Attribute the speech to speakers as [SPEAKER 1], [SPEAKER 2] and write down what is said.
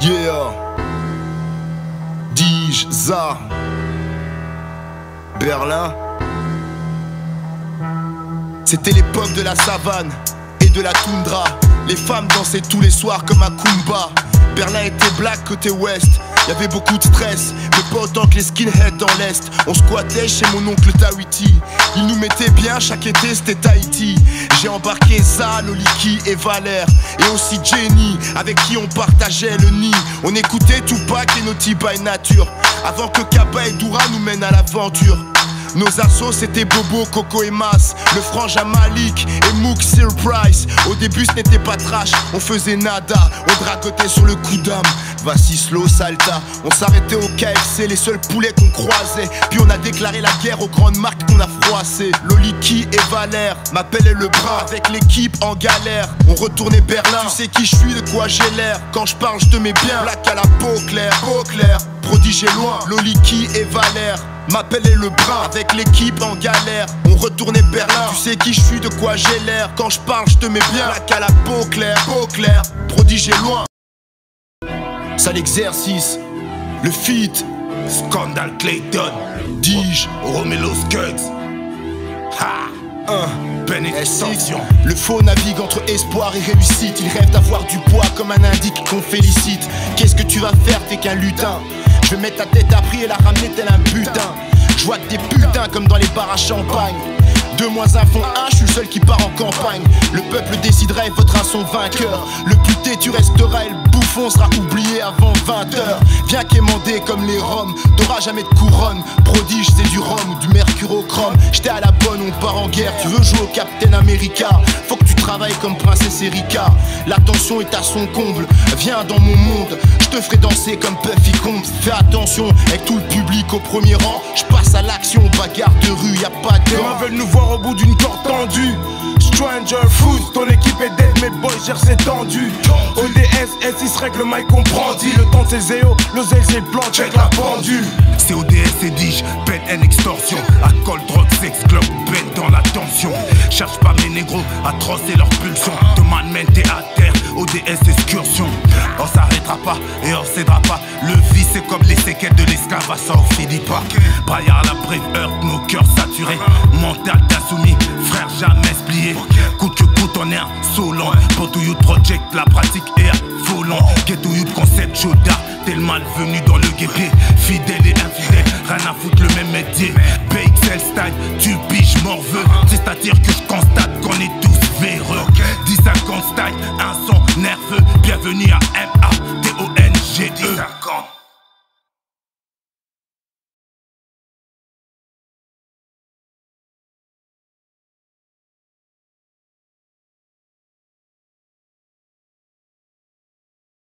[SPEAKER 1] Yeah. Dige, Za, Berlin. C'était l'époque de la savane et de la toundra. Les femmes dansaient tous les soirs comme à Kumba. Berlin était black côté ouest. Y'avait beaucoup de stress, mais pas autant que les skinheads dans l'Est. On squattait chez mon oncle Tawiti. Il nous mettait bien, chaque été c'était Tahiti. J'ai embarqué Za, Loliki et Valère. Et aussi Jenny, avec qui on partageait le nid. On écoutait Tupac et Naughty by Nature, avant que Kappa et Doura nous mènent à l'aventure. Nos assos c'était Bobo, Coco et Mas, le frangin Malik et Mook Surprise. Au début ce n'était pas trash, on faisait nada, on dragotait sur le coup d'âme. Vassislo, Salta, on s'arrêtait au KFC, les seuls poulets qu'on croisait. Puis on a déclaré la guerre aux grandes marques qu'on a froissées. Loliki et Valère m'appelaient le bras, avec l'équipe en galère. On retournait Berlin, tu sais qui je suis, de quoi j'ai l'air. Quand je parle je te mets bien, black à la peau claire, prodige est loin. Loliki et Valère m'appelait le bras, avec l'équipe en galère. On retournait Berlin, tu sais qui je suis, de quoi j'ai l'air. Quand je parle je te mets bien, black à la peau claire, prodige est loin. Ça l'exercice, le feat, Scandal Clayton, Dige, Romelo Skuggs. Ben extension. Le faux navigue entre espoir et réussite. Il rêve d'avoir du poids comme un indique qu'on félicite. Qu'est-ce que tu vas faire, t'es qu'un lutin. Je vais mettre ta tête à prix et la ramener tel un butin. Je vois que des putains comme dans les bars à champagne. 2 moins 1 font 1, je suis le seul qui part en campagne. Le peuple décidera et votera son vainqueur. Le plus têtu restera et le bouffon sera oublié avant 20h. Viens quémander comme les roms, t'auras jamais de couronne. Prodige c'est du rhum ou du mercurochrome. J'étais à la bonne, on part en guerre. Tu veux jouer au Captain America, faut que tu travailles comme Princesse Erika. La tension est à son comble, viens dans mon monde. Je te ferai danser comme Puffy Combs. Fais attention avec tout le public au premier rang. Je passe à l'action, bagarre de rue, y'a pas de gants.
[SPEAKER 2] Veulent nous voir au bout d'une corde tendue. Stranger Food, ton équipe est dead, mes boys gèrent c'est tendu. ODS, S6 règle, le mic comprend dit. Le temps de ses zéos, l'oseille c'est le plan, check la pendule.
[SPEAKER 3] C'est ODS et Dige, peine and extorsion. Alcool, drogue, sexe, club, peine dans la tension. Cherche pas mes négros à trosser leur pulsion. Demain t'es à terre, ODS excursion. On s'arrêtera pas et on cédera pas. Le vice c'est comme les séquelles de l'esclavage, ça on finit pas. Braillard la brève heurte, nos cœurs saturés. Mental d'insoumis, frère jamais se plier. Coûte que coûte on est un solon. Pour tout youth project, la pratique est à volant. Get to youth concept chaudard, t'es le malvenu dans le guépier. Fidèle et infidèle, rien à foutre le même métier. PXL style, tu piges morveux. C'est-à-dire que je constate qu'on est tous véreux. 10-50 style, un son nerveux. Bienvenue à MATONGE.